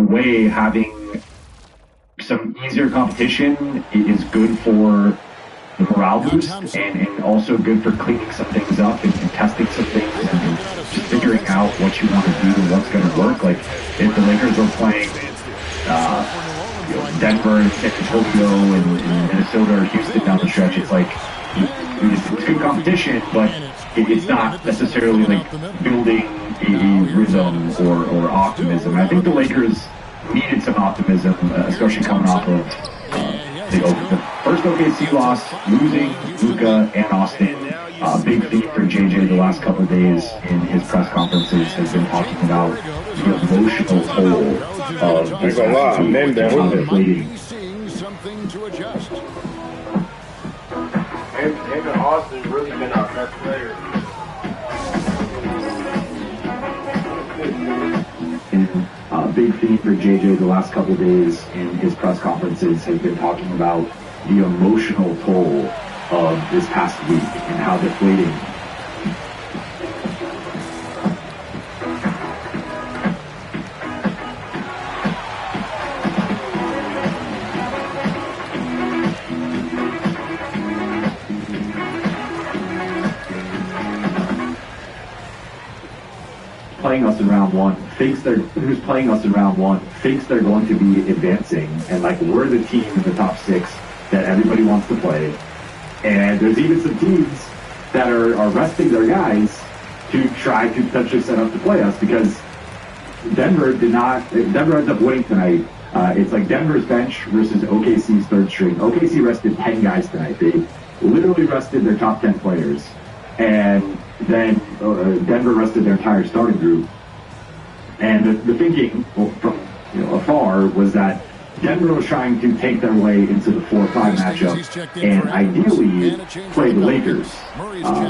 way, having some easier competition is good for the morale boost and also good for cleaning some things up and testing some things and just figuring out what you want to do and what's going to work. Like if the Lakers were playing Denver and San Antonio and Minnesota or Houston down the stretch, it's like it's good competition, but it's not necessarily like building a rhythm or optimism. And I think the Lakers needed some optimism, especially coming off of the first OKC loss, losing Luka and Austin. Big theme for JJ the last couple of days in his press conferences has been talking about the emotional toll of this deflating. Him and Austin really been our best player. Big theme for JJ the last couple of days in his press conferences has been talking about the emotional toll of this past week and how deflating. Playing us in round one thinks they're going to be advancing, and like we're the team in the top 6 that everybody wants to play. And there's even some teams that are resting their guys to try to potentially set up to play us, because Denver ends up winning tonight. It's like Denver's bench versus OKC's third string. OKC rested 10 guys tonight. They literally rested their top 10 players. And then Denver rested their entire starting group. And the thinking from afar was that Denver was trying to take their way into the 4-5 matchup and ideally play the Lakers.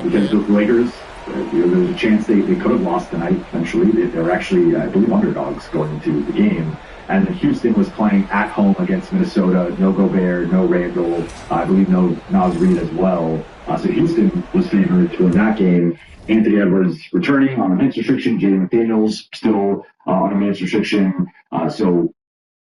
Because the Lakers, there's a chance they could have lost tonight eventually. They were actually, I believe, underdogs going into the game. And then Houston was playing at home against Minnesota. No Gobert, no Randall, I believe no Naz Reid as well. So Houston was favored to win that game. Anthony Edwards returning on a minutes restriction. Jaden McDaniels still on a minutes restriction. So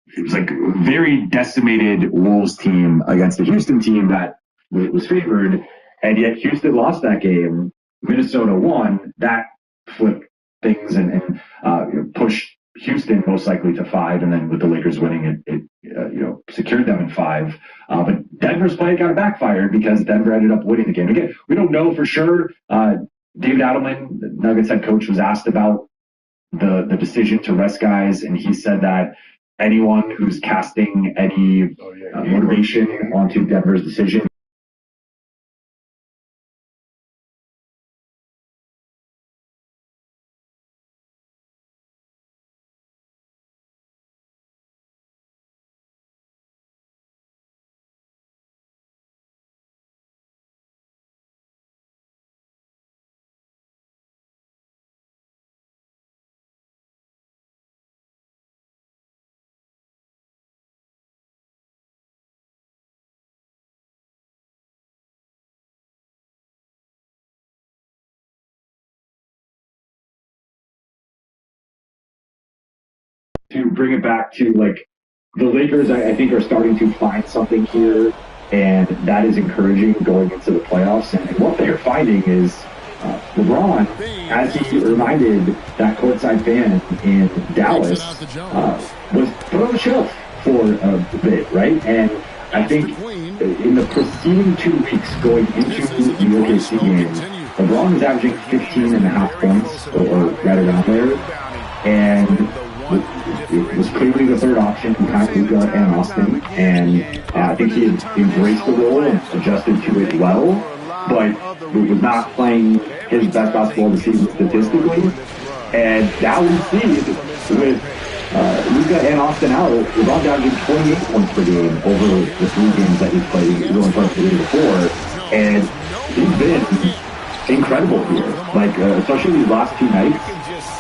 it was like a very decimated Wolves team against the Houston team that was favored. And yet Houston lost that game. Minnesota won. That flipped things and pushed Houston most likely to 5, and then with the Lakers winning, it secured them in 5. But Denver's play kind of backfired because Denver ended up winning the game. Again, we don't know for sure. David Adelman, the Nuggets head coach, was asked about the decision to rest guys, and he said that anyone who's casting any motivation onto Denver's decision to bring it back to like the Lakers, I think, are starting to find something here, and that is encouraging going into the playoffs. And what they're finding is LeBron, as he reminded that courtside fan in Dallas, was put on the shelf for a bit, right? And I think in the preceding 2 weeks going into the OKC game, LeBron was averaging 15.5 points or right around there, and it was clearly the third option behind Luka and Austin, and I think he had embraced the role and adjusted to it well, but he was not playing his best basketball of the season statistically. And now we see with Luka and Austin out, LeBron averaging 28 points per game over the 3 games that he's played. He's only played the day before, and he's been incredible here. Like, especially these last 2 nights,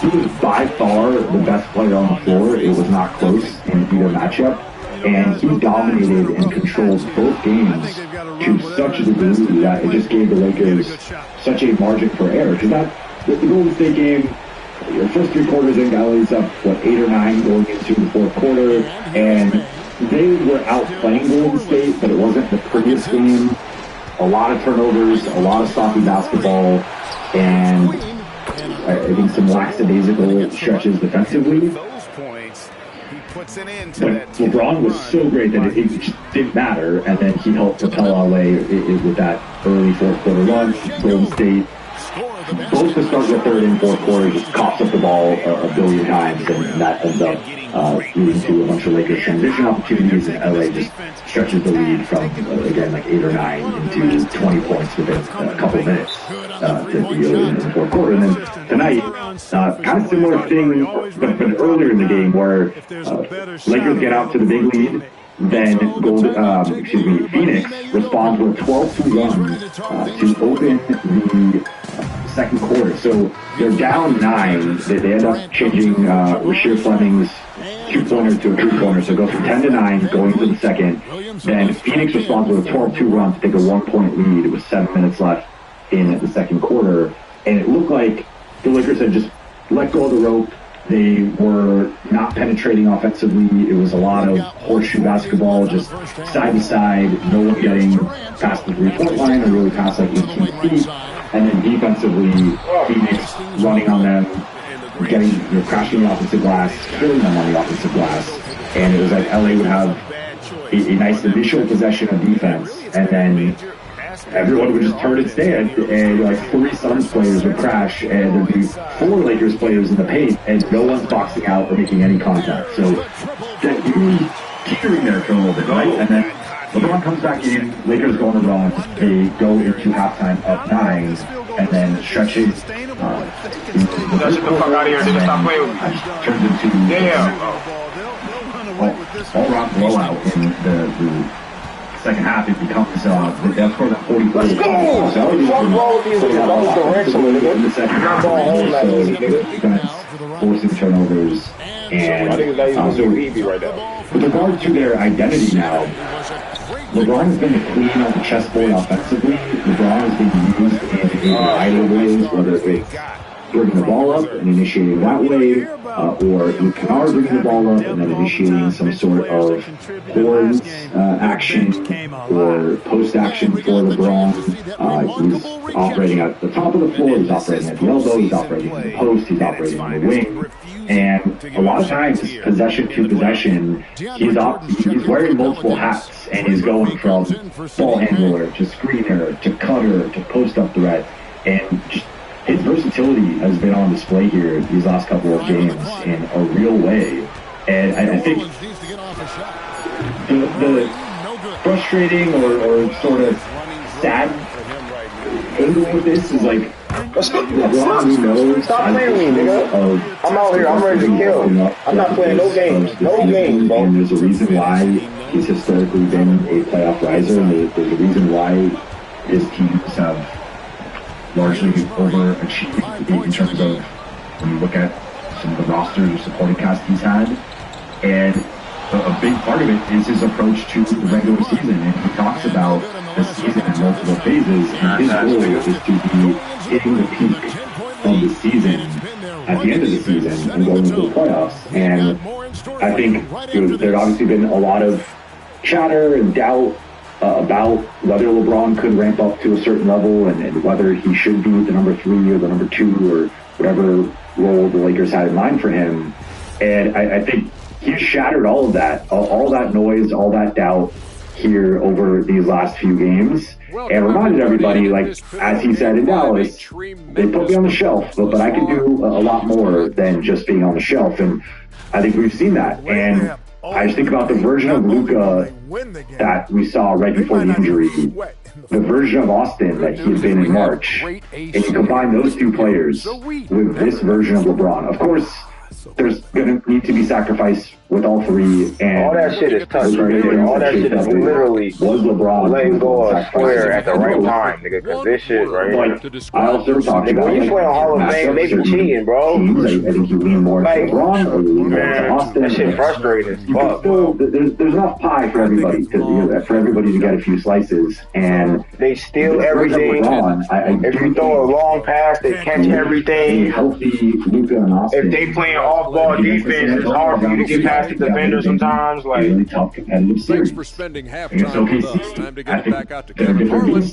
he was by far the best player on the floor. It was not close in either matchup. And he dominated and controlled both games to such a degree that it just gave the Lakers such a margin for error. Because the Golden State game, the first 3 quarters in, LA's up, 8 or 9 going into the 4th quarter, and they were outplaying Golden State, but it wasn't the prettiest game. A lot of turnovers, a lot of sloppy basketball, and I think some lackadaisical stretches defensively. But LeBron was so great that it just didn't matter, and then he helped propel LA with that early 4th quarter run. Golden State, both to start the 3rd and 4th quarter, just coughs up the ball a billion times, and that ends up leading to a bunch of Lakers transition opportunities, and LA just stretches the lead from, again, 8 or 9 into 20 points within a couple of minutes to be early in the 4th quarter. And then tonight, kind of similar thing, but earlier in the game, where Lakers get out to the big lead, then Phoenix responds with a 12-2 run to open the 2nd quarter. So they're down 9. They end up changing Rasheed Fleming's 2-pointer to a 3-pointer. So it goes from 10 to 9 going into the 2nd. Then Phoenix responds with a 12-2 run to take a 1-point lead with 7 minutes left in the 2nd quarter. And it looked like the Lakers had just let go of the rope. They were not penetrating offensively. It was a lot of horseshoe basketball, just side to side, no one getting past the 3-point line or really past 18 feet. And then defensively, Phoenix running on them, crashing the offensive glass, killing them on the offensive glass. And it was like LA would have a nice initial possession of defense, and then everyone would just turn and stand, and 3 Suns players would crash, and there'd be 4 Lakers players in the paint, and no one's boxing out or making any contact. So that you teetering there for a little bit, right? And then LeBron comes back in, Lakers go on a run, they go into halftime up 9, and then stretches. Get the fuck out of here, nigga, stop playing with me. Turns into all-round blowout in the 2nd half. It becomes they'll score that 44. Let's go! What's wrong with these niggas? That was directional, nigga. In the 2nd half, forcing turnovers, and with regard to their identity now, LeBron has been the queen on the chessboard offensively. LeBron has been used in a variety of ways, whether it's bringing the ball up and initiating that way, or Luke Kennard bringing the ball up and then initiating some sort of boards action or post action for LeBron. He's operating at the top of the floor, he's operating at the elbow, he's operating in the post, he's operating on the wing. And a lot of times, possession to possession, he's wearing multiple hats, and he's going from ball handler to screener to cutter to post up threat, and just his versatility has been on display here these last couple of games in a real way. And I think the frustrating or sort of sad angle with this is LeBron knows. Stop playing with me, nigga. I'm out here. I'm ready to kill. I'm not playing no games. No games, bro. And there's a reason why he's historically been a playoff riser. And there's a reason why his teams have largely overachieved in terms of when you look at some of the rosters or supporting cast he's had. And a big part of it is his approach to the regular season. And he talks about the season in multiple phases, and his goal is to be hitting the peak of the season at the end of the season and going into the playoffs. And I think there'd obviously been a lot of chatter and doubt about whether LeBron could ramp up to a certain level and whether he should be the number 3 or the number 2 or whatever role the Lakers had in mind for him. And I think he shattered all of that, all that noise, all that doubt here over these last few games, and reminded everybody, as he said in Dallas, they put me on the shelf, but I can do a lot more than just being on the shelf. And I think we've seen that. And I just think about the version of Luka that we saw right before the injury, the version of Austin that he had been in March, and you combine those 2 players with this version of LeBron. Of course, there's going to need to be sacrifice with all three. And all that shit is touch right there. All that shit is literally was LeBron letting go of square at the right time, nigga. Because this shit right here. I also talked about when you play on Hall of Fame, they be cheating, bro. I think you lean more to LeBron or you lean more to Austin. That shit frustrating as fuck. Still, there's enough pie for everybody for everybody to get a few slices, and they steal everything. If you throw a long pass, they catch everything. Healthy Luka and Austin. If they playing off-ball defense, it's hard for you to get past the defender sometimes. Like really tough competitive series. Thanks for spending halftime with us. Time to get back out to Kevin Harlan.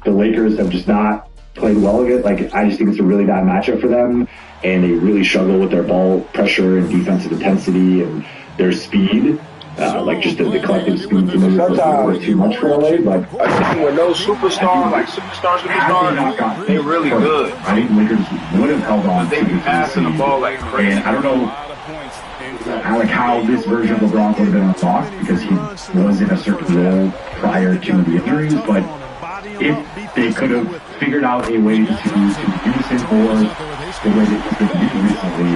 The Lakers have just not played well again. Like, I just think it's a really bad matchup for them, and they really struggle with their ball pressure and defensive intensity and their speed. Like just the collective speed to move was too much for LA. But I think with no superstar, like superstars, they really good. I think Lakers would have held on. They be passing the ball like crazy. And I don't know how this version of LeBron would have been unlocked because he was in a certain role prior to the injuries, but if they could have figured out a way to use him more the way that he's been used recently,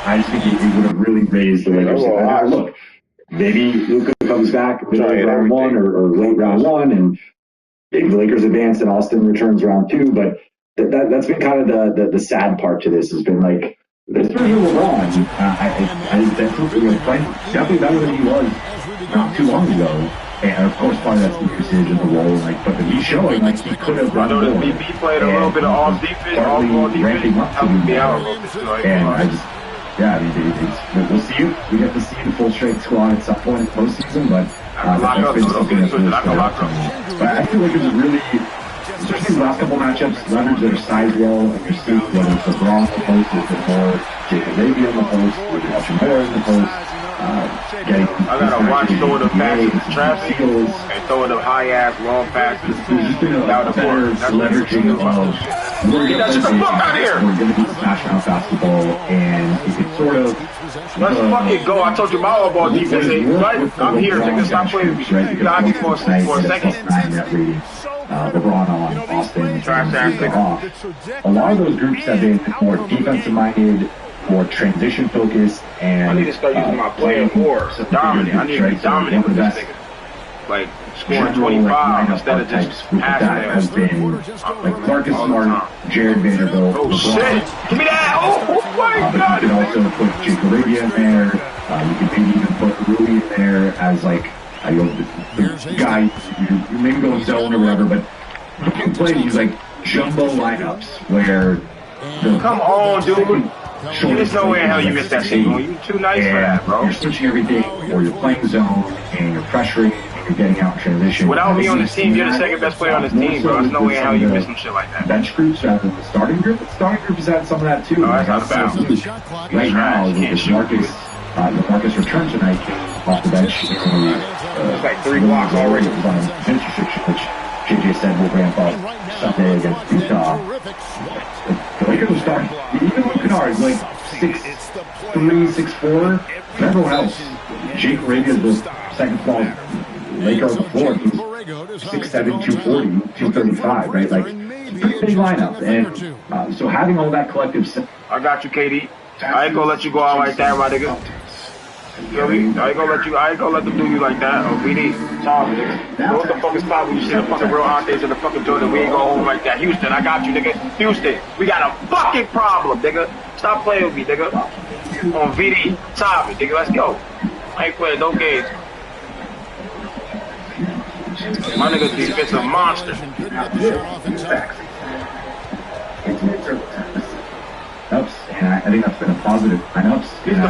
I just think it would have really raised the Lakers. Look, maybe Luka comes back round one or late round one, and maybe the Lakers advance and Austin returns round two, but that's been kind of the sad part to this has been like, this version of LeBron, definitely better than he was not too long ago. And of course, part of that's the usage and the role, like, but he's showing like he could have run more. He played a little bit of off defense, off-ball defense, helping me out a little bit. And I just, yeah, I mean, we'll see it. We get to see the full strength squad at some point in the postseason, but that's been something that's really stood out to me. But I feel like it's really, especially the last couple matchups, leverage their size well, and you're seeing whether it's LeBron in the post, or more Jacob Lavey in the post, or Hachimura in the post. I gotta watch throwing the passes to traffic and throwing the high-ass long passes out of the board. That's leveraging of get that shit the fuck out of here! We're gonna be smashing out basketball, and it could sort of. Let's fucking go. I told you my all-ball defense ain't right. I'm here, nigga. Stop playing with me. You got me for a second. LeBron on Austin. A lot of those groups have been more defensive-minded, more transition focused, and I need to start using my player more. So dominant. I need to be dominant with this nigga. Like scoring 25 instead of just passing. Has been like Marcus Smart, Jared Vanderbilt. Oh shit! Give me that! Oh my god! You can also put Jake Arabia in there. You can maybe even put Rui in there as like the guy. You maybe go zone or whatever, but you can play these like jumbo lineups where. Come on, dude. There's no way in hell you missed that shit. You too nice for that, bro. You're switching everything, or you're playing zone, and you're pressuring, and you're getting out in transition. Without me on this team, you're the second best player on this team, bro. There's no way in hell you miss some shit like that. Bench groups rather than the starting group. The starting group has had some of that too. No, that's not bad. Right now, with Marcus returned tonight off the bench. It's like 3 blocks already. It was on a bench restriction, which JJ said will ramp up Sunday against Utah. The Lakers are starting. Even Luke Kennard is like 6'3", 6'4". Everyone else. Jake Arabia is the second smallest Laker on the floor. He's 6'7", 240, 235, right? Like, pretty big lineup. And so having all that collective... I got you, KD. I ain't gonna let you go out like that, my nigga. I ain't gonna let them do you like that. Oh, BD. Sorry, nigga. What the fuck is spot when you see the fucking real Hontes in the fucking Jordan? We ain't going home like that. Houston, I got you, nigga. Houston, we got a fucking problem, nigga. Stop playing with me, nigga. On VD, Tommy, nigga. Let's go. I ain't playing no games. My nigga's defensive monster. And I think that's been a positive lineups. This is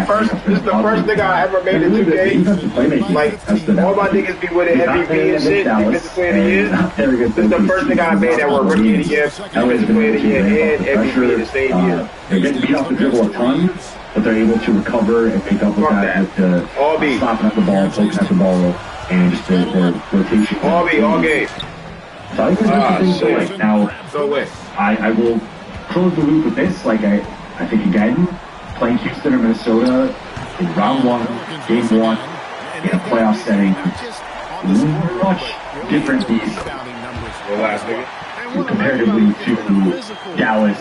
the first nigga I ever made in 2K. Like, all my niggas be with an MVP and shit, defensive player of the year. This is the first nigga I made that were rookie of the year, defensive player of the year, and MVP in the same year. They get beat off the dribble a ton, but they're able to recover and make up with that with stopping up the ball, poking at the ball, and just the rotation. All game. So I think it's interesting. Now, I will close the loop with this. Like I think again, playing Houston or Minnesota in round 1, game 1, in a playoff setting, much different these. comparatively to Dallas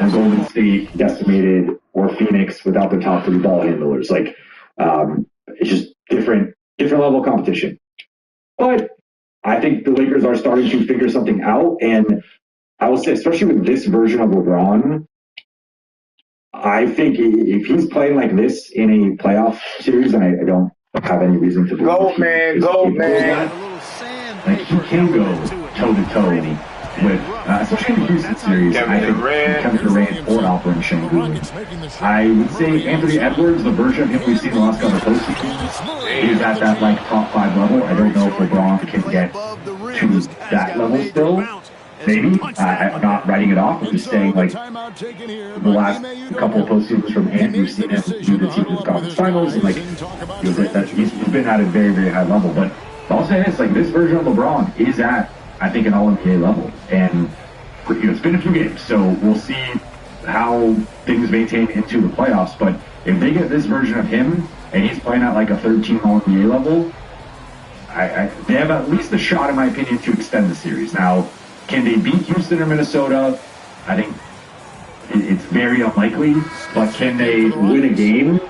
or Golden State decimated or Phoenix without their top 3 ball handlers. Like, it's just different level of competition. But I think the Lakers are starting to figure something out, and I will say, especially with this version of LeBron, I think if he's playing like this in a playoff series, and I don't have any reason to believe go man. Like, he can go toe-to-toe with, especially in the Houston series, I think Kevin Durant or Alperen Şengün. I would say Anthony Edwards, the version of him we've seen the last couple of postseasons, is at that, like, top 5 level. I don't know if LeBron can get to that level still. Maybe. I'm not writing it off. I'm just saying, like, the last couple of postseasons from him, we've seen him do the team in the conference finals, and, like, he's been at a very, very high level. But I'll say this, like, this version of LeBron is at, I think, an all-NBA level. And, it's been a few games, so we'll see how things maintain into the playoffs. But if they get this version of him, and he's playing at, like, a third-team all-NBA level, they have at least a shot, in my opinion, to extend the series. Now, can they beat Houston or Minnesota? I think it's very unlikely. But can they win a game,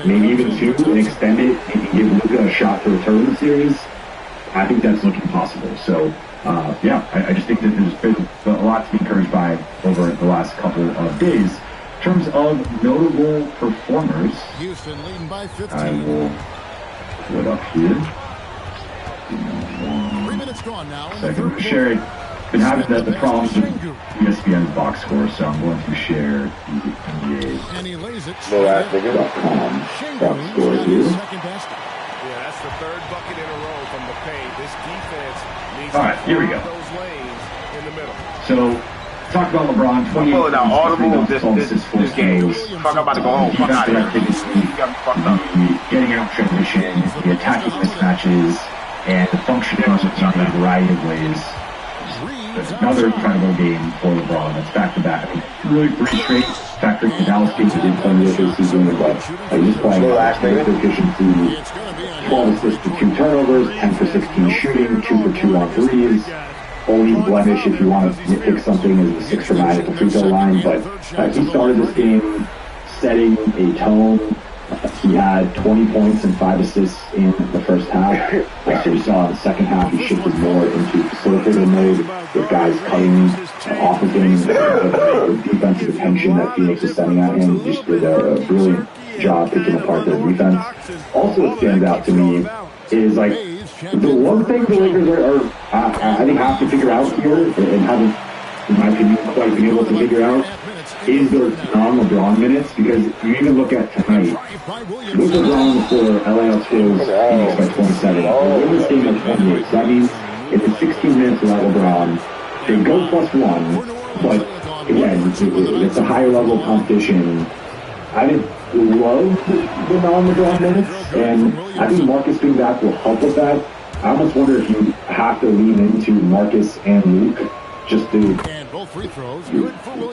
maybe even 2, and extend it and give Luka a shot to return the series? I think that's looking possible. So, I just think that there's been a lot to be encouraged by over the last couple of days. In terms of notable performers, Houston leading by 15. I will put it up here. 3 minutes gone now. Second, to share it. Been having the problems with ESPN's box score, so I'm going to share the NBA.com box score here. Yeah, that's the 3rd bucket in a row from the paint. This defense needs all right, here we go. Those lanes in the middle. So, talk about LeBron. 28 pulling out all the moves this game. Fuck, I'm about to go home. Fuck out of here. Getting out transition, the attacking mismatches, and the functioning in a variety of ways. Another incredible game for LeBron. That's back-to-back. I mean, really 3 straight. Factoring the Dallas game, he didn't play the other season, but he's playing great efficiency. 12 assists to 2 turnovers, 10 for 16 shooting, 2 for 2 on threes. Only blemish, if you want to pick something, is the 6 for 9 at the free throw line. But he started this game setting a tone. He had 20 points and 5 assists in the first half. So we saw in the second half he shifted more into facilitator mode with guys cutting off of him. The defensive attention that Phoenix is sending at him just did a brilliant job picking apart their defense. Also, what stands out to me is, like, the one thing the Lakers are I think have to figure out here, and haven't, in my opinion, quite been able to figure out, is their non-LeBron minutes. Because you even look at tonight, with LeBron for LA Outskills Phoenix by 27, they win this game by 28. So that means in the 16 minutes without LeBron, they go +1, but again, it's a higher level of competition. I didn't love the non-LeBron minutes, and I think Marcus being back will help with that. I almost wonder if you have to lean into Marcus and Luke just to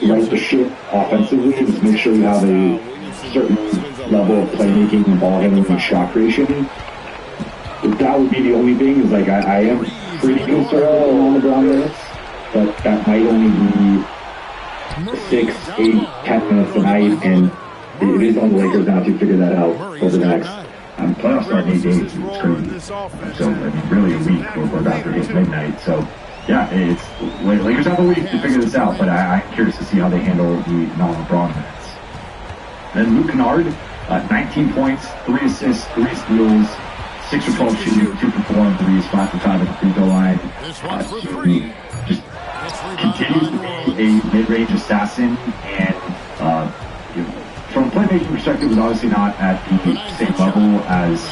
right the shit offensively, just make sure you have a certain level of playmaking and ball handling and shot creation. That would be the only thing, is like I am pretty concerned on LeBron minutes, but that might only be 6, 8, 10 minutes a night, and it is on the Lakers now to figure that out over the next playoffs start in 8 days. It's crazy. So, I mean, really a week. We're about to hit midnight. So, yeah, it's Lakers have a week to figure this out, but I'm curious to see how they handle the non-LeBron minutes. Then Luke Kennard, 19 points, 3 assists, 3 steals, 6 for 12 shooting, 2 for 4 on threes, 5 for 5 at the free throw line. He just continues to be a mid-range assassin, and from a playmaking perspective, was obviously not at the same level as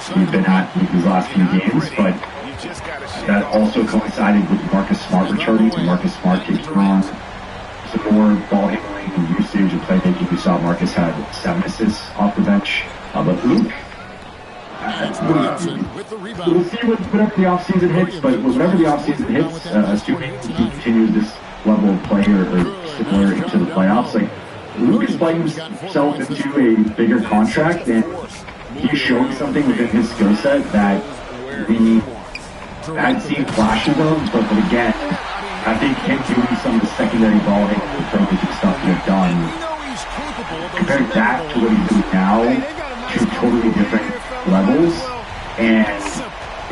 he's been at these last few games, but that also coincided with Marcus Smart returning, and Marcus Smart taking on some more ball handling and usage and playmaking. We saw Marcus had 7 assists off the bench, but Luke, we'll see whatever the offseason hits, but whatever the offseason hits, assuming he continues this level of play or similar into the playoffs, like, Luke is playing himself into a bigger contract, and he's showing something within his skill set that we I've seen flashes of, but again, I think him doing some of the secondary ball handling playmaking stuff he had done, compared that to what he's doing now, two totally different levels. And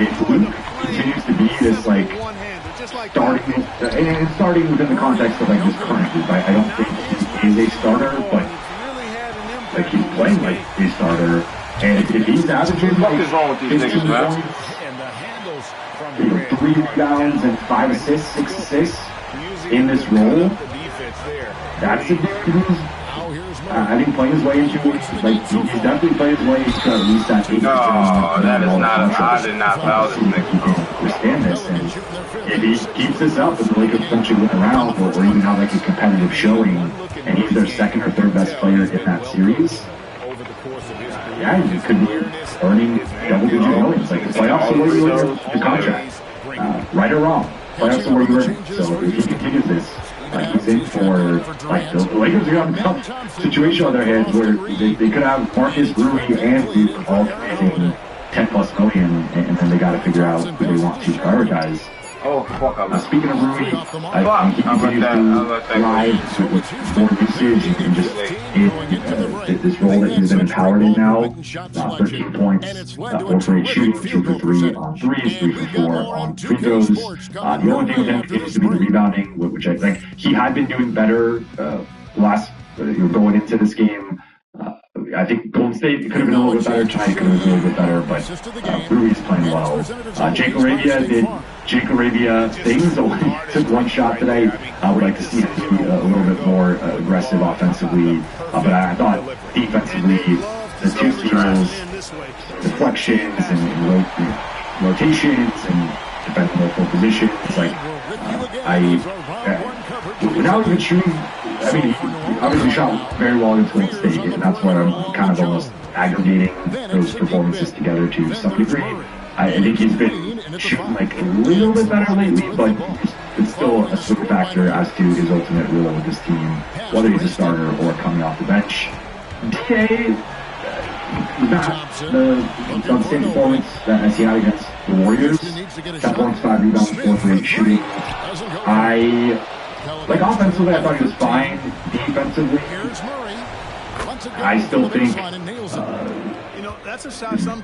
if Luke continues to be this like starting within the context of like his current group, I don't think he is a starter, but like he's playing like a starter. And if he's averaging like 15 points, 3 rebounds and 5 assists, 6 assists in this role, that's a dude who's I think playing his way into like he's definitely playing his way into at least that 8. No, that is not. I did not foul this nigga. He can withstand this, and if he keeps this up, and the Lakers potentially win around, or even have like a competitive showing, and he's their second or third best player in that series. Yeah, he could be earning double-digit millions. Like the playoffs are where you earn the contract, right or wrong. Playoffs are where you earn. So if he continues this, he's in for like the Lakers are going to have a tough situation on their hands where they could have Marcus, Rui, and Luke all making 10+ million, and then they got to figure out who they want to prioritize. Oh, fuck. Speaking of Rui, I think he continues to thrive with more usage and just in this role that he's been empowered in now. 13 points, 4 for 8 shooting, 2 for 3 on threes, 3 for 4 on free throws. The only thing with him continues to be the rebounding, which I think he had been doing better going into this game. I think Golden State could have been a little bit better. Tonight could have been a little bit better, but Rui's playing well. Jake Arabia did Jake Arabia things. Only took 1 shot today. I would like to see him be a little bit more aggressive offensively. But I thought defensively, the 2 steals, deflections, and rotations, and defending multiple positions. Like without even shooting. I mean, he obviously shot very well against Golden State, and that's why I'm kind of almost aggregating those performances together to some degree. I think he's been shooting like a little bit better lately, but it's still a swing factor as to his ultimate role with this team, whether he's a starter or coming off the bench. Today, not the outstanding performance that he had against the Warriors. 10 points, 5 rebounds, 4 for 8 shooting. Like offensively, I thought he was fine. Defensively, I still think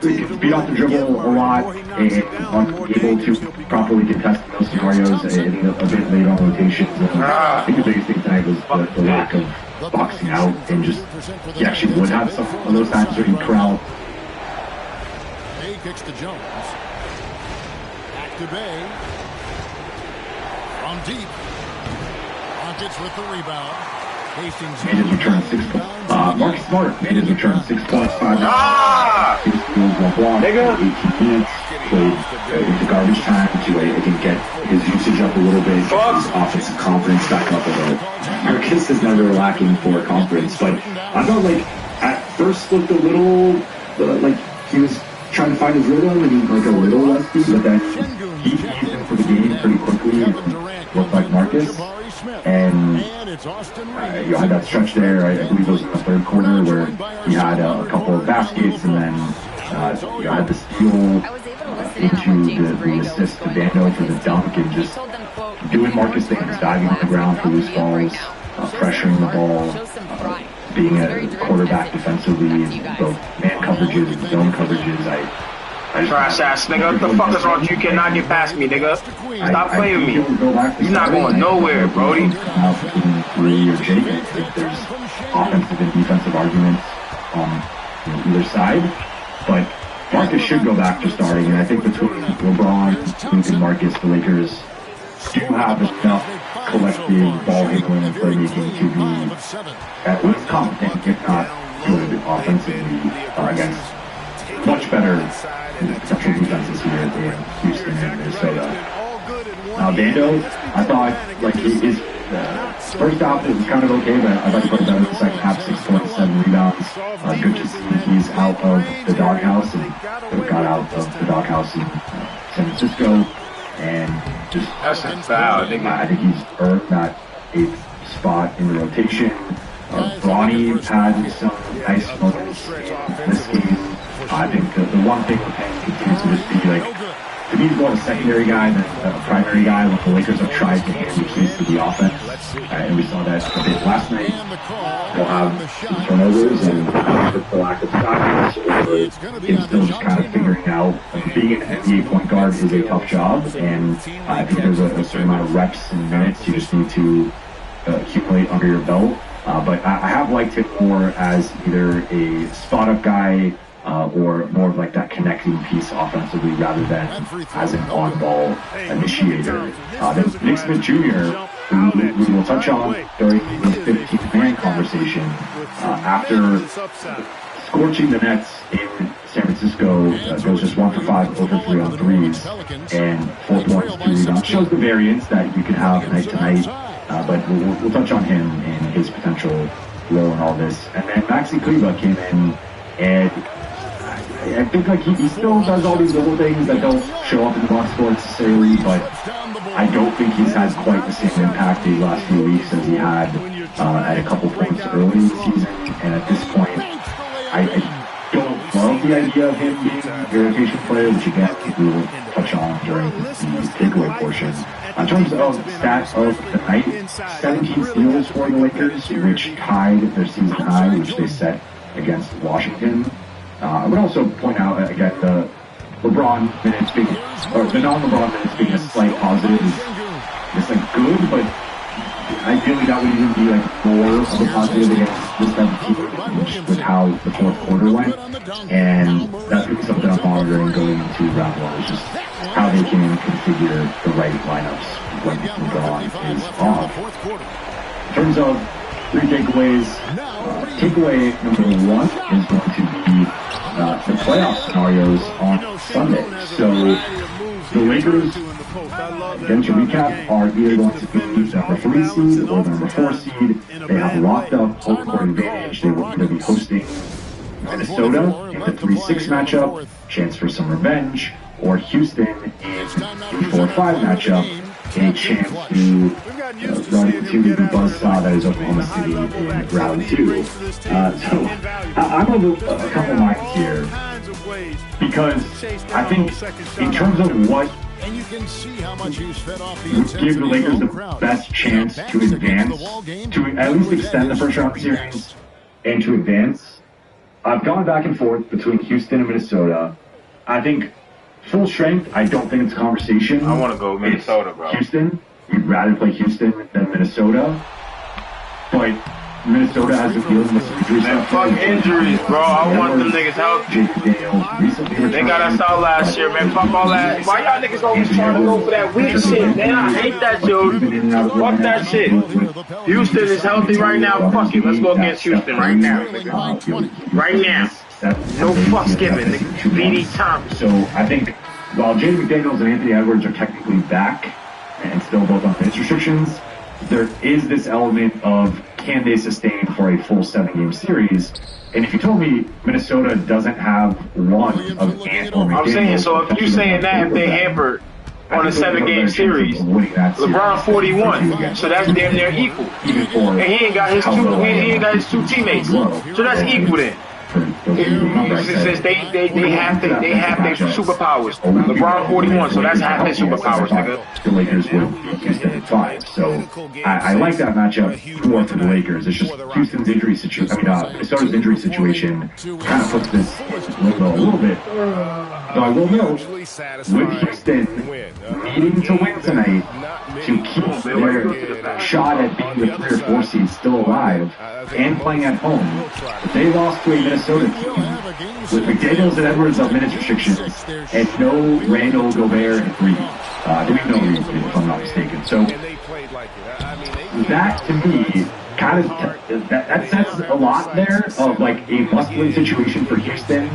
he beat off the dribble a lot and unable to properly contest those scenarios and a bit late on rotations. I think the biggest thing tonight was the lack of boxing out, and just he actually would have some of those times where he'd corral. Bay kicks to Jones. Back to Bay. From deep. Rockets with the rebound. Hastings made his return 6 points. Marcus Smart made his return 6 points, 5 rebounds. 6 steals, 1 block, 18 minutes. Played into garbage time to I think get his usage up a little bit, his offensive confidence back up a little. Marcus is never lacking for confidence, but I felt like at first looked a little like he was trying to find his rhythm and like a little rusty, but then he eased into the game pretty quickly and looked like Marcus. And you had that stretch there, I believe it was in the 3rd quarter, where he had a couple of baskets, and then you had the steal into the assist to Vando for the dunk, and just doing Marcus things, diving on the ground for loose balls, pressuring the ball, being a quarterback defensively, both man coverages and zone coverages. Trash ass nigga, what the fuck is wrong? You cannot get past me, nigga. Stop playing with me. You're not going nowhere, Brody. Rui or Jake, I think there's offensive and defensive arguments on either side, but Marcus should go back to starting, and I think between LeBron, Luke, and Marcus, the Lakers do have enough collective ball handling and playmaking to be at least competent, if not good, offensively against much better potential defenses here in Houston and Minnesota. Now, Vando, I thought like his first half was kind of okay, but I thought he played better in the second half. 6 points, 7 rebounds. Good to see he's out of the doghouse and got out of the doghouse in San Francisco, and just that's foul. I think he's earned that 8th spot in the rotation. Bronny had some nice moments in this game. I think the one thing with him continues to just be like to me, he's more of a secondary guy than a primary guy. When the Lakers have tried to hand the keys to the offense, and we saw that a bit last night. They'll have some turnovers and the lack of shots, or him still just kind of figuring out being an NBA point guard is a tough job, and I think there's a certain amount of reps and minutes you just need to accumulate under your belt. But I have liked him more as either a spot-up guy or more of like that connecting piece offensively rather than as an on-ball initiator. Then Nick Smith Jr., who we will touch on during the 15th-man conversation, after scorching the Nets in San Francisco, goes just 1 for 5, 0 for 3 on threes, and 4 points, 2 rebounds. Shows the variance that you can have night to night. But we'll touch on him and his potential role in all this. And then Maxi Kleber came in, and I think like he still does all these little things that don't show up in the box score necessarily, but I don't think he's had quite the same impact these last few weeks as he had at a couple points early in the season. And at this point, I don't love the idea of him being a rotation player, which again we will touch on during the takeaway portion. In terms of stats of the night, 17 steals for the Lakers, which tied their season high, which they set against Washington. I would also point out, again, the LeBron minutes being, or the non-LeBron minutes being a slight positive is like good, but ideally that would even be like more of a positive against this type of team, with how the fourth quarter went. And that's really something I'm monitoring going into round one, is just how they can configure the right lineups when LeBron is off. In terms of 3 takeaways, takeaway number 1 is going to be the playoff scenarios on Sunday. So the Lakers, again to recap, are either going to be the number 3 seed or the number 4 seed. They have locked up home court advantage. They will either be hosting Minnesota in the 3-6 matchup, chance for some revenge, or Houston in the 4-5 matchup, a chance to run into the buzzsaw that is Oklahoma City in round 2. So I'm of a couple minds here, because I think in terms of what would give the Lakers the best chance to advance, to at least extend the first round series and to advance, I've gone back and forth between Houston and Minnesota. I think full strength, I don't think it's a conversation. I want to go Minnesota, bro. Houston. You'd rather play Houston than Minnesota. But Minnesota has been dealing with some injuries. Man, fuck injuries, bro. I want them niggas healthy. They got us out last year, man. Fuck all that. Why y'all niggas always trying to go for that weak shit, man? I hate that, dude. Fuck that shit. Houston is healthy right now. Fuck it. Let's go against Houston right now, nigga. Right now. No fucks given, nigga. BD Thomas. So I think while Jaden McDaniels and Anthony Edwards are technically back and still both on minutes restrictions, there is this element of can they sustain for a full 7-game series? And if you told me Minnesota doesn't have one of Ant or McDaniels, I'm saying, so if you're saying that, if they hampered on a 7-game series, LeBron 41, so that's damn near equal. And he ain't got his two teammates, so that's equal then. Since they have their superpowers. LeBron 41, so that's half their superpowers, nigga. The Lakers would beat Houston at 5. So I like that matchup more for the Lakers. It's just Houston's injury situation. Minnesota's injury situation kind of puts this limbo a little bit. Though I will note, with Houston needing to win tonight to keep their shot at being the 3 or 4 seed still alive and playing at home, if they lost to a Minnesota team with McDaniels and Edwards on minutes restrictions and no Randall, Gobert, and Reed. I believe no Reed, if I'm not mistaken. So that to me kind of that sets a lot there of like a must-win situation for Houston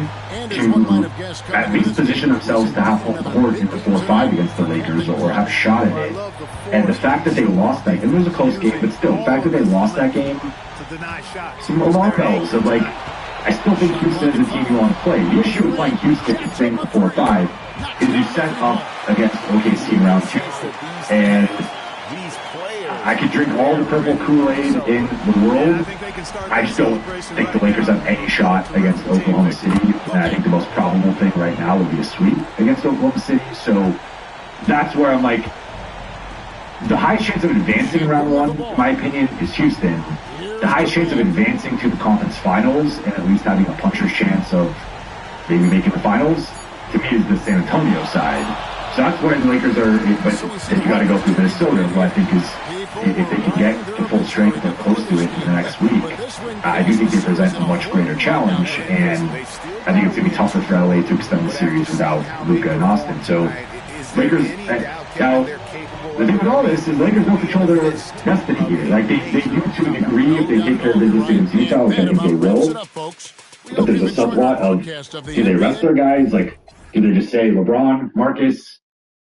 to at least position themselves to have home court in the 4-5 against the Lakers or have a shot at it. And the fact that they lost that, and it was a close game, but still, the fact that they lost that game, some alarm bells of like, I still think Houston is a team you want to play. The issue with playing Houston and staying in the 4-5 is you set up against OKC in round 2, and I I could drink all the purple Kool-Aid in the world. I just don't think the Lakers have any shot against Oklahoma City. And I think the most probable thing right now would be a sweep against Oklahoma City. So that's where I'm like, the highest chance of advancing in round one, in my opinion, is Houston. The highest chance of advancing to the conference finals and at least having a puncher's chance of maybe making the finals, to me, is the San Antonio side. So that's where the Lakers are, but then you got to go through Minnesota, who I think is, if they can get to full strength or close to it in the next week, I do think they present a much greater challenge, and I think it's going to be tougher for LA to extend the series without Luka and Austin. So Lakers, now, the thing with all this is Lakers don't control their destiny here. Like, they do to a degree if they take care of business against Utah, which I think they will. But there's a subplot of, do they rest their guys? Like, do they just say LeBron, Marcus,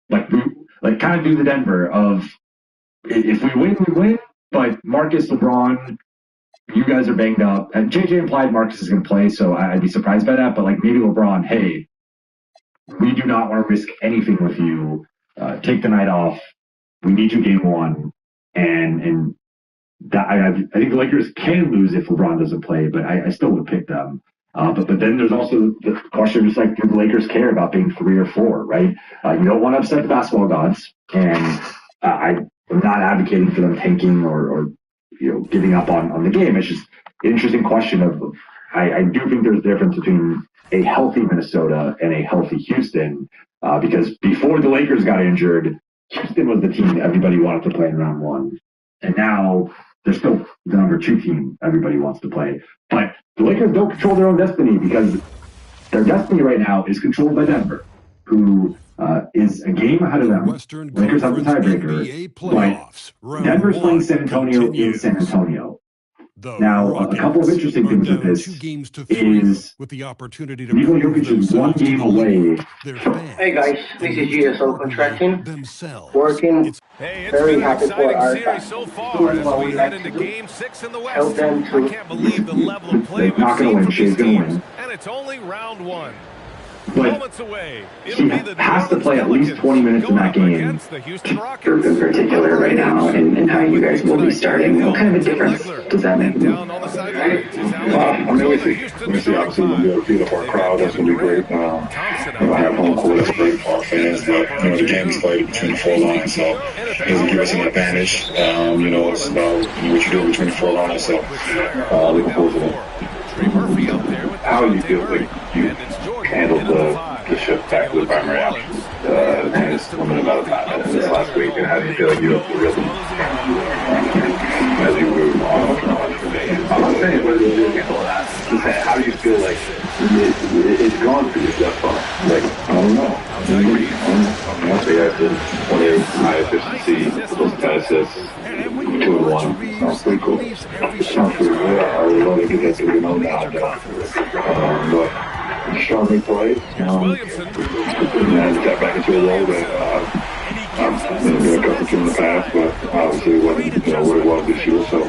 like kind of do the Denver of, if we win, we win, but Marcus, LeBron, you guys are banged up. And JJ implied Marcus is going to play, so I'd be surprised by that. But like maybe LeBron, hey, we do not want to risk anything with you. Take the night off. We need you game one. And that I think the Lakers can lose if LeBron doesn't play, but I still would pick them. But then there's also the question, just like, do the Lakers care about being 3 or 4, right? You don't want to upset the basketball gods, and I'm not advocating for them tanking or giving up on the game. It's just an interesting question of, I do think there's a difference between a healthy Minnesota and a healthy Houston, because before the Lakers got injured, Houston was the team everybody wanted to play in round one. And now they're still the number 2 team everybody wants to play. But the Lakers don't control their own destiny, because their destiny right now is controlled by Denver, who is a game ahead of them. Lakers have the tiebreaker, but Denver's playing San Antonio in San Antonio. Now, a couple of interesting things with this is Nikola Jokic is 1 game away. Hey guys, this is GSO Contracting, working very happy for our fans. Doing what we like to do, help them to They're not going to win, Shea's going to win. And it's only round 1. But he has to play at least 20 minutes in that game. In particular right now, and how you guys will be starting, what kind of a difference does that make? I mean, we see obviously we'll be able to beat up our crowd. That's going to be great. I have home court. That's great for our fans. But, the game is played between the 4 lines, so it doesn't give us an advantage. It's about what you do between the 4 lines, so looking forward to that. How do you feel like you handled the shift back to the primary option? And it's limited about 5 minutes this last week, and how do you feel like you have the rhythm as you move on? I'm not saying whether you handle that. Just saying, how do you feel like it's gone for you thus far? Like, I don't know. Honestly, after 28 high efficiency, those passes, 2-1. Sounds pretty cool. Sounds pretty good. I really want to get that 3-0 now. But strongly played. And got back into a role that I've been accustomed to in the past, but obviously it wasn't what it was this year. So,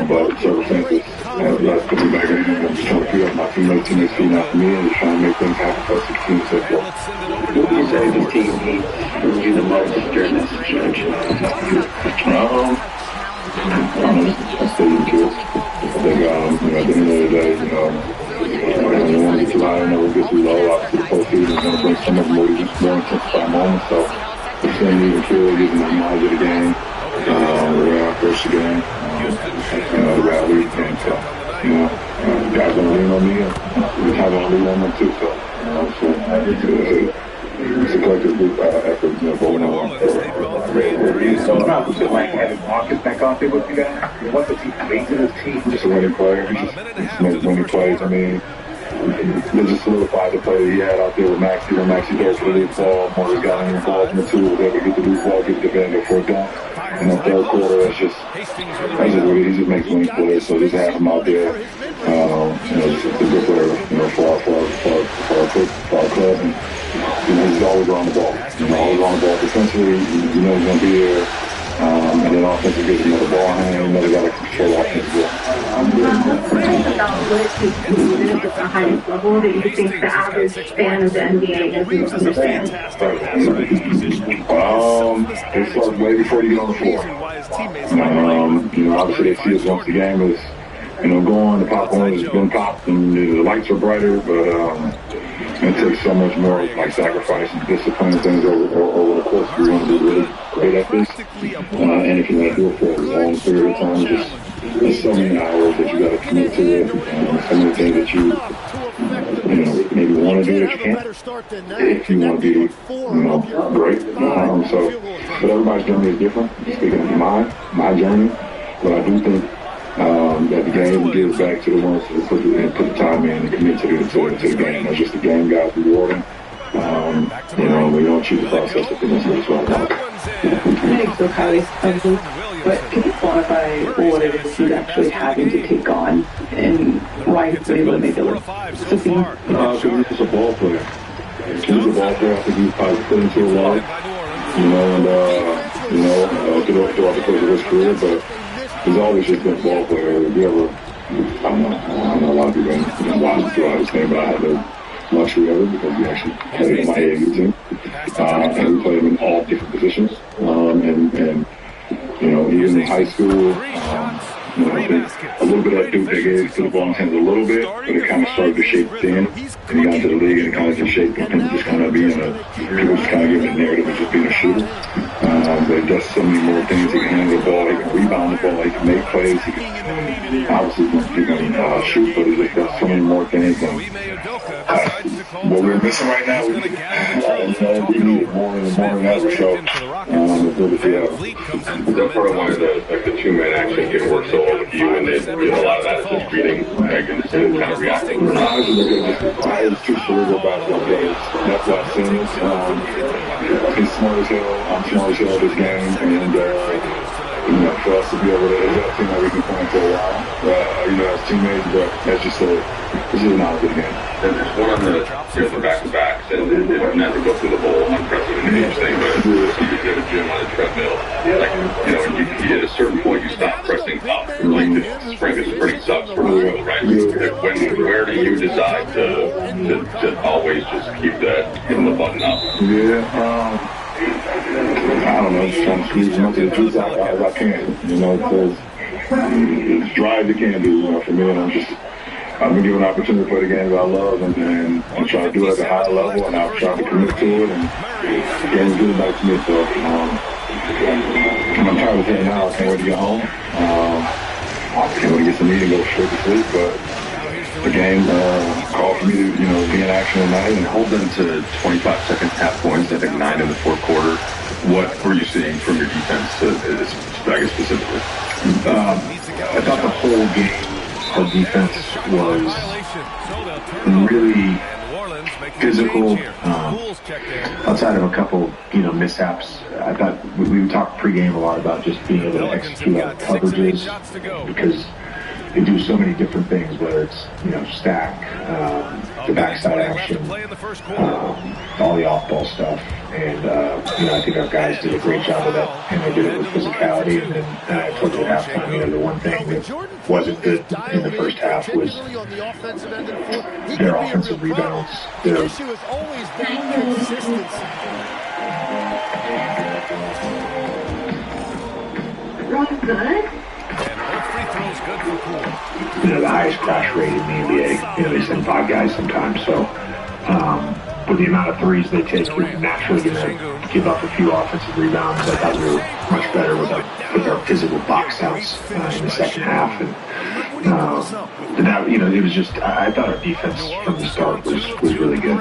but circumstances last put me back in, and I'm just trying to figure out my teammates feeding out for me, and just trying to make things happen for us to continue to take forward. what would you say this team needs from you the most during this situation? I still need kids. I think, at the end of the day, we want to get too high and never get too low. Obviously, the postseason is going to bring some of the more intensified moments. So, we're still needing kids, getting the knowledge of the game. We're in our first game. The rally. And so, guys going to lean on me, and we're going to lean on them too. So, it's a collective group effort, going on. So about like having Marcus back out there with you guys, what does he bring to this team? Just a winning player. He just makes winning plays. I mean, they just solidified the play that he had out there with Maxey. When Maxey goes for the lead ball, Morris got him involved in the 2, was able to get the loose ball, get the Vander for a dunk. In the 3rd quarter, that's just what he just makes winning plays. So just have him out there, just a good player, for our club. And, he's always on the ball. Always on the ball. Defensively, he's going to be there. And then offensively, gets him the ball hand. They got to control offense. About what it takes to live at the highest level that you think the average fan of the NBA doesn't understand? It starts way before you get on the floor. Obviously they see us once the game is, go on, the popcorn has been popped and the lights are brighter, but it takes so much more like sacrifice and discipline and things over the course. You want to be really great at this, and if you want to do it for a long period of time, there's so many hours that you got to commit to it, so many things that you maybe want to do that you can't, if you want to be, great. But everybody's journey is different. Speaking of my journey, but I do think that the game gives back to the ones who put the time in and commit to the game. That's just the game, guys, rewarding. We don't choose the process to finish it as well. Thanks, so Kylie. But can you quantify what it is he's actually having to take on and why he's been able to make it look so seamless? Because he's just a ball player. He's a ball player. I think he's probably put into a lot, throughout the course of his career, but he's always just been a ball player. If you ever, I don't know a lot of people watch throughout his game, but I had the luxury of it because we actually played in my AAU team. And we played him in all different positions. Even in high school, a little bit of that Duke they gave to the ball in hands a little bit, but it kind of started to shape thin. And he got into the league and it kind of just shaped him and just kind of being people just kind of giving a narrative of just being a shooter. But he does so many more things. He can handle the ball, he can rebound the ball, he can make plays, he can obviously shoot, but he just does so many more things. And, what we're missing right now, we need it more and ever. So, that's part of why the two-man action can work so well with you, and then a lot of that is just reading and kind of reacting. I was too cerebral about those days. That's what I've seen. He's smart as hell. I'm smart as hell this game, and for us to be able to, it's a team that we can play for a while, as teammates, but that's just not a good game. And there's one on the back-to-backs, and not to go through the whole unprecedented thing, but you did a gym on a treadmill. At a certain point, you stop pressing up. Like the strength is pretty sucks for the right? Where do you decide to always just keep hitting the button up? I don't know, just trying to squeeze as much of the juice out as I can, because it's drive you can do, for me, and I've been given an opportunity to play the games I love and try to do it at a high level, and I've tried to commit to it, and the game's good back to me, so I'm tired of playing now. I can't wait to get home. I can't wait to get some meat and go straight to sleep, but the game called for me to, be in action tonight and hold them to 25-second half points, I think 9 in the fourth quarter. What were you seeing from your defense, specifically? I thought the whole game, our defense was really physical. Outside of a couple, mishaps, I thought we talked pregame a lot about just being able to execute on coverages because they do so many different things, whether it's, stack, the backside action, all the off-ball stuff. And, I think our guys did a great job of that, and they did it with physicality. And then towards the halftime, the one thing that wasn't good in the first half was their offensive rebounds. The issue has always been consistency. Really good. The highest crash rate in the NBA. They send 5 guys sometimes. So, with the amount of threes they take, you're naturally going to give up a few offensive rebounds. I thought we were much better with our physical box outs in the second half. And that, it was just, I thought our defense from the start was really good.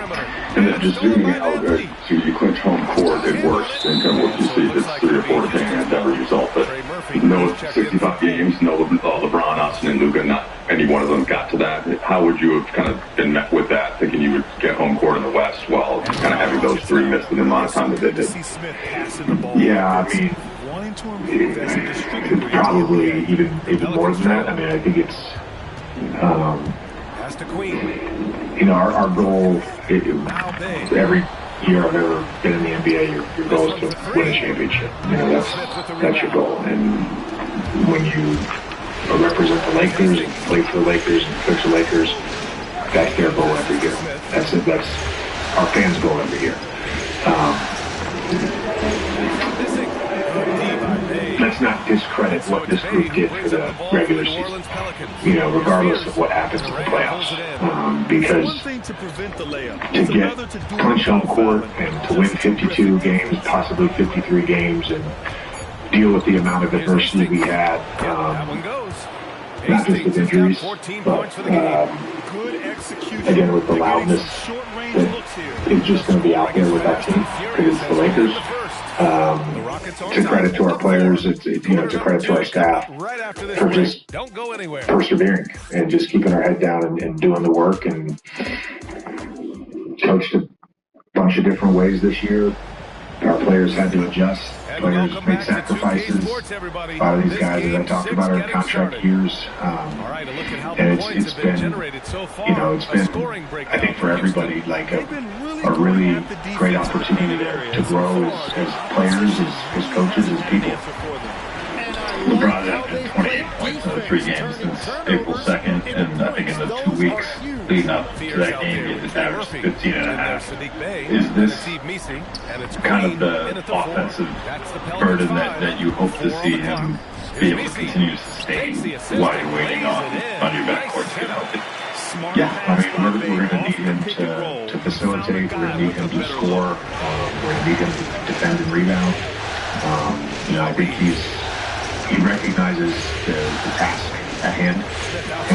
And then just zooming out, so you clinch home court, it works in terms of what you see, this 3 or 4 thing at that result. But no 65 games, no LeBron, Austin, and Luka, not any one of them got to that. How would you have kind of been met with that, thinking you would get home court in the West while kind of having those 3 missed in the amount of time that they did? Yeah, probably even more than that. I think it's, our goal, every year I've ever been in the NBA, your goal is to win a championship. That's your goal. And when you represent the Lakers and play for the Lakers and coach the Lakers. That's their goal every year. That's it. That's our fans' goal every year. Let's not discredit what this group did for the regular season, regardless of what happens in the playoffs. Because to get punch on court and to win 52 games, possibly 53 games, and deal with the amount of adversity we had, not just with injuries, but again with the loudness that is just going to be out there with that team, because it's the Lakers. To credit to our players, to credit to our staff for just persevering and just keeping our head down and doing the work, and coached a bunch of different ways this year. Our players had to adjust. Players make sacrifices. A lot of these guys that I talked about are contract years, and it's been, I think for everybody, like a really great opportunity to grow as players, as coaches, as people. LeBron had 28 points in the 3 games since April 2nd, and I think in the 2 weeks leading up to that game, he had averaged 15 and a half. Is this kind of the offensive burden that you hope to see him be able to continue to sustain while you're waiting on your backcourt to get healthy? Yeah, I mean, we're going to need him to facilitate. We're going to need him to score. We're going to need him to defend and rebound. I think he recognizes the task at hand,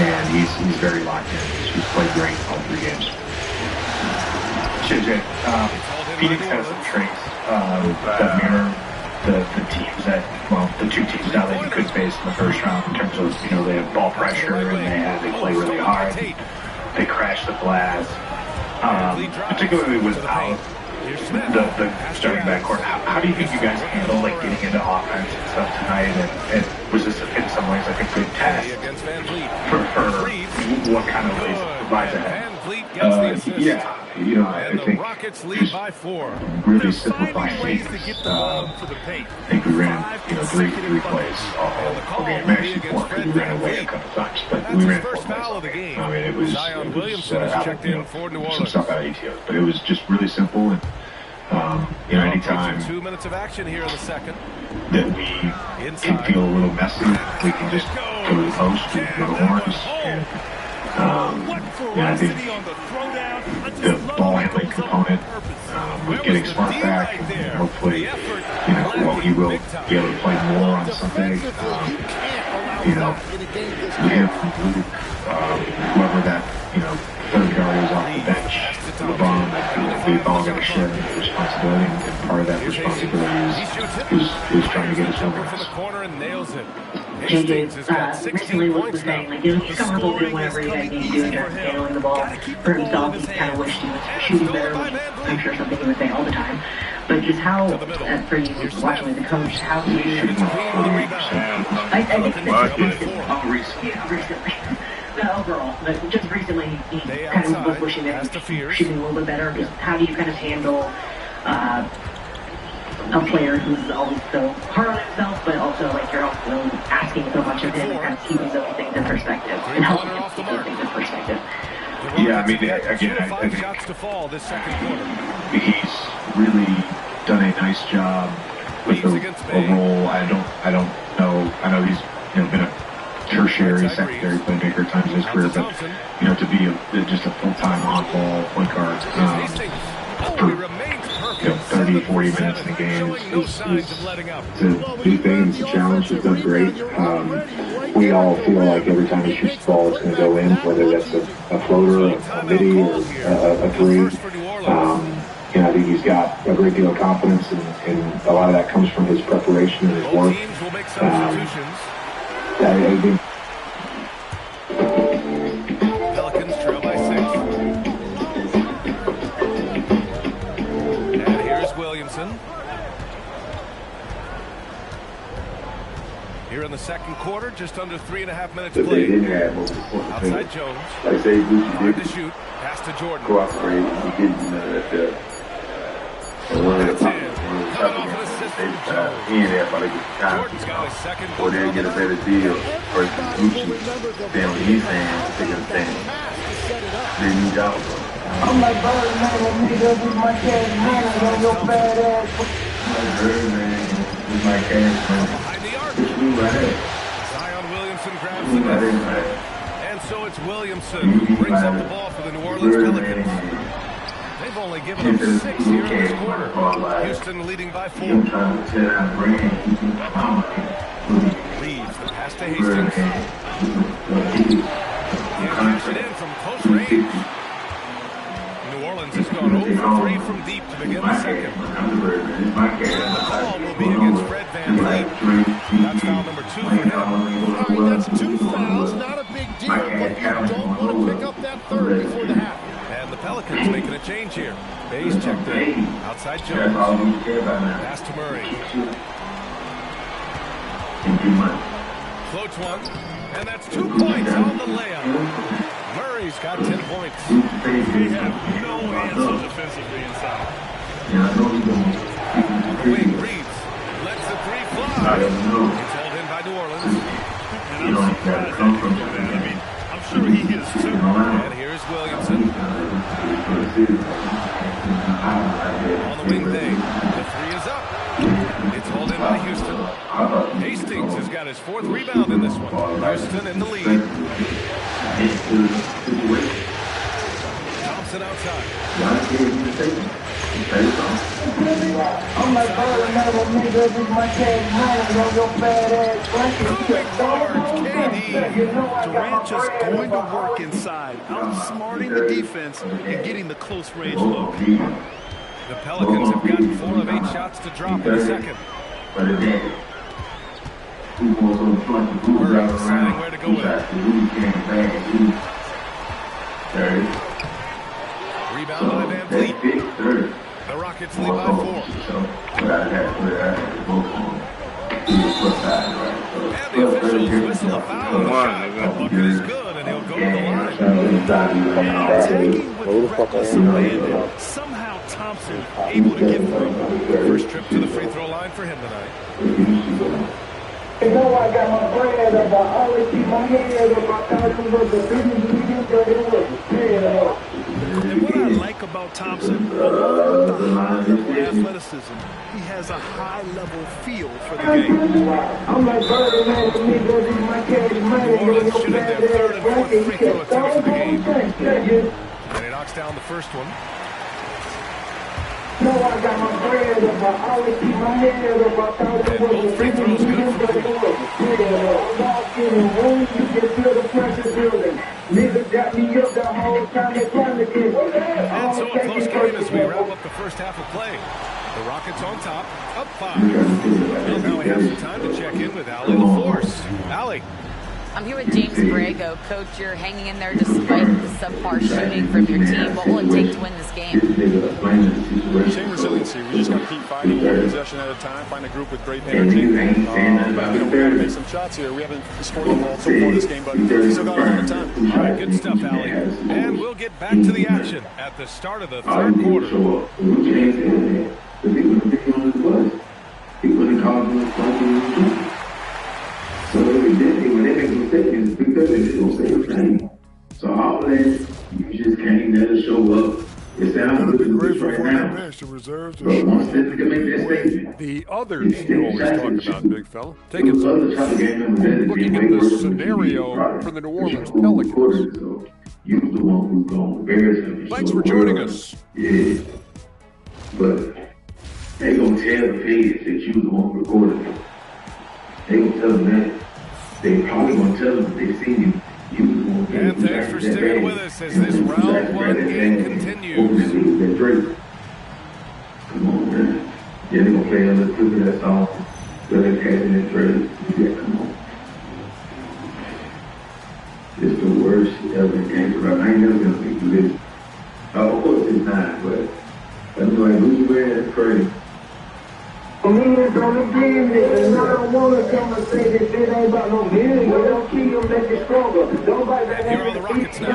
and he's very locked in. He's played great all 3 games. JJ, Phoenix has some traits that mirror the teams the 2 teams now that you could face in the first round, in terms of, they have ball pressure and they play really hard. They crash the glass, particularly without the starting backcourt. How do you think you guys handle getting into offense and stuff tonight? And was this in some ways, I think, good test for what kind of ways provides ahead? I think just really simplifying things. I think we ran, 3 plays all game. Actually 4, because we ran away a couple times, but we ran 4 plays all game. I mean, it was some stuff out of ATOs, but it was just really simple. And anytime 2 minutes of action here in the second that we can feel a little messy, we can just go to the post and go to horns. And I think the ball handling component, with getting Smart back, and hopefully, he will be able to play more on Sunday. We have whoever that, third guard is off the bench, LeBron, we've all got to share the responsibility, and part of that responsibility is trying to get us over. JJ recently was saying, he's comfortable doing whatever you guys need to do in terms of handling the ball for himself. He kind of wished he was shooting better, which I'm sure something he would say all the time. But just how, for you watching as a coach, how do you... I think that just recently. Not overall, but just recently he kind of was wishing that he was shooting a little bit better. Just how do you kind of handle a player who's always so hard on himself, but also you're also asking so much of him and kind of keeping those things in perspective and helping him keep those things in perspective? Yeah, I mean, again, I think he's really done a nice job with a role. I don't know. I know he's been a tertiary, secondary playmaker at times in his career, but to be just a full-time on-ball point guard for 30, 40 minutes in a game is a big thing. It's a challenge. He's done great. We all feel like every time he shoots the ball, it's going to go in, whether that's a floater, a midi, or a 3. I think he's got a great deal of confidence, and a lot of that comes from his preparation and his work. I think Pelicans trail by 6. And here's Williamson. Here in the second quarter, just under 3.5 minutes played. Outside Jones. Like say Hard to shoot. Pass to Jordan. cooperate. He didn't One of the top assist He ain't there for the time. Or they'll get a better deal versus Gucci saying what he's saying, taking a stand. They need out. I'm like Birdman, nigga, with my cash money on your fat ass. Birdman, with my cash money. Behind the arc. Zion Williamson grabs the net. And so it's Williamson who brings up the ball for the New Orleans Pelicans. They've only given up 6 here in this quarter. Houston leading by 4. Reeves, the pass to Hastings. He knocks it in from close range. New Orleans has gone 0 for 3 from deep to begin the second. And the call will be against Fred VanVleet. That's foul number 2 for him. All right, that's 2 fouls, not a big deal, but you don't want to pick up that third before the half. And the Pelicans making a change here. Bayes checked in. Outside Jones. Pass to Murray. Floats one. And that's 2 points on the layup. Murray's got 10 points. They have no answer defensively inside. On the wing, Reeves lets the 3 fly. It's held in by New Orleans. And I'm surprised that he can do that. I mean, I'm sure he is too. And here's Williamson. On the wing, Day. The 3 is up. It's held in by Houston. Hastings has got his 4th rebound in this one. Houston in the lead. Thompson outside. I'm like Birdman, nigga, with my cash money on your fat ass. Durant just going to work inside, outsmarting the defense and getting the close range look. The Pelicans have gotten 4 of 8 shots to drop in the second. Murray deciding where to go with it. Rebound by VanVleet. The Rockets lead by 4. And the officials whistle a foul. The shot. Look, it is good, and he'll go to the line. Attacking with reckless abandon. Somehow Thompson able to get through. First trip to the free throw line for him tonight. You know I got my bread up, I always keep my head up, I thought it was the And what I like about Thompson, along with the high-level athleticism, he has a high-level feel for the game. I'm like Birdman for me, go do my cash money. New Orleans shooting their 3rd and 4th free throw attempts of the game. And he knocks down the first one. No, I got my bread up, I always keep my head up, I thought it was both free throws good for 4. And so a close game as we wrap up the first half of play. The Rockets on top, up 5. Well, now we have some time to check in with Allie LaForce. Allie. I'm here with James Borrego. Coach, you're hanging in there despite the subpar shooting from your team. What will it take to win this game? Same resiliency. We just got to keep fighting one possession at a time, find a group with great energy. We got to make some shots here. We haven't scored the ball so far this game, but we still got a lot of time. All right, good stuff, Allie. And we'll get back to the action at the start of the 3rd quarter. So when they make mistakes, it's because they just don't say the thing. So all that, you just can't let it show up. It sounds good to us right now. But once they can make that statement, the others you always talk about, big fella. Take it looking at this scenario for the New Orleans Pelicans. You the one who's going to embarrass them. Thanks for joining us. Yeah. But they gonna tell the fans that you the one recording them. They gonna tell them that. They probably gonna tell them that they seen you. And thanks for sticking with us as this round 1 game continues. Come on, man. Yeah, they gonna play a little clip of that song. They're catching it trade. Yeah, come on. It's the worst shit ever in games. I ain't never gonna think of this. Of course it's not, but I'm like, who's wearing that crazy? Millions on the business, and I don't want to come and say this shit ain't about no millions. Don't kill them, make it stronger. Nobody that here are the Rockets now.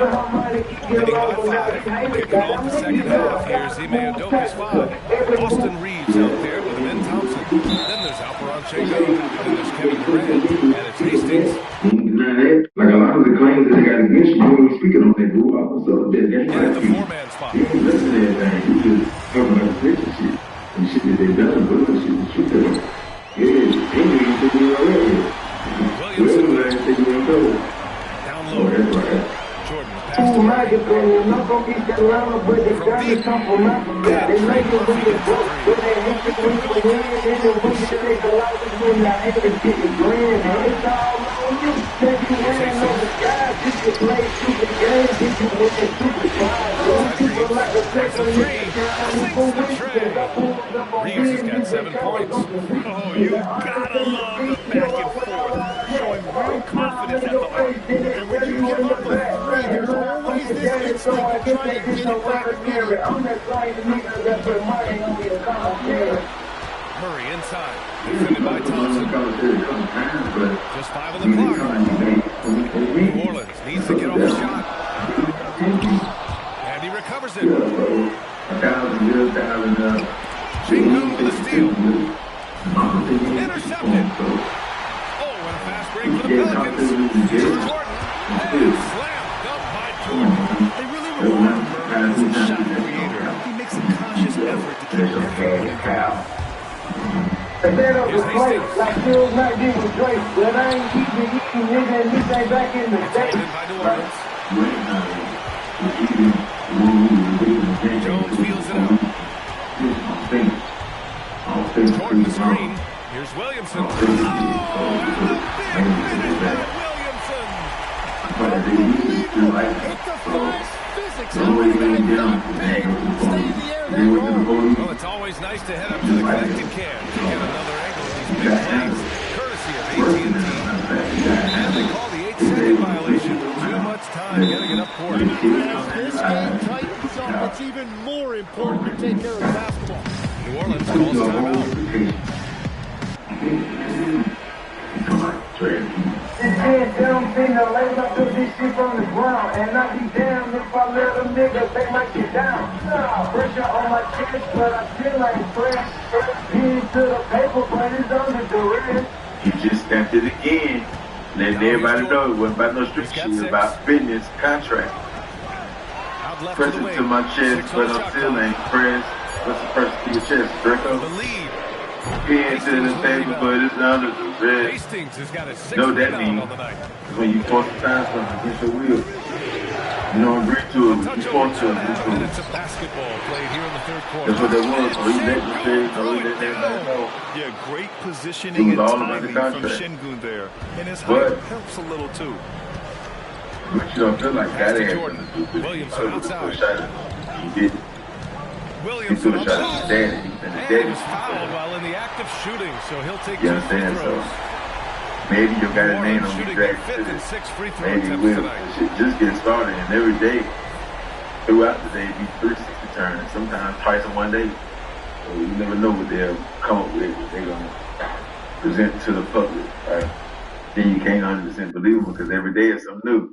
Leading by 5. Kicking off the second half. Here's Ime Udoka's 5. Austin Reeves out there with Ben Thompson. ready. And it's Hastings. Like a lot of the claims that they got against you, you ain't speaking on that group. So that In at the four-man spot. you ain't listening to anything. You just talking about the pitch and shit. And shit that they done, but the shit that you done. Yeah, they ain't taking you already. Williamson. Down low. Oh, that's right. Jordan passed to Murray. Reeves has got 7 points. Oh, you gotta love the back and forth, showing real confidence at the arc. And when you give up a three, there's always this instinct to try and get it back immediately. Murray inside, defended by Thompson. Just 5 on the clock. New Orleans needs to get off the shot. And he recovers it. Sengun with a steal. Intercepted. Oh, and a fast break for the Pelicans. Here's Jordan. And slammed up by Jordan. They really reward Murray as a shot creator. He makes a conscious effort to keep everything foul. Here's Hastings. By New Orleans. Jones feels it out. Toward the screen. Here's Williamson. Oh, big minute by Williamson. Physics. How are you going to stay in the air that long? Well, it's always nice to head up to the connected can to get another angle of these big plays, courtesy of AT&T. And they call the 8-second violation. Too much time getting it up court. As this game tightens up, it's even more important to take care of basketball. New Orleans calls timeout. And I be damned if I let them niggas, they might get down. Pressure on my chest, but I feel like fresh. Into the paper, but it's under duress. He just stepped it again. Letting everybody know it wasn't about no street shit, it was about business contract. Pressing to my chest, but I'm still ain't pressed. What's the pressure to your chest, Draco? Pin to the table, but it's under the red. Hastings has got a 6 know that means when you force to find something against your will. You don't agree to it, you force to it. Minutes of basketball played here in the third quarter. That's what that was. So he let the thing, so he let that go. Yeah, great positioning and timing from Sengun there. And his height helps a little too. But you don't feel like that had Jordan. Williamson outside. He did. He took a shot at his daddy. And his daddy was fouled while in the act of shooting, so he'll take 2 you free understand? throws. So maybe you got a name on the draft. 5th and 6 free throw Maybe attempts will. tonight. Shit just get started, and every day, throughout the day, be 360 turns. Sometimes twice in one day. So you never know what they'll come up with. What they're gonna present to the public, right? Then you can't 100% believe them because every day is something new.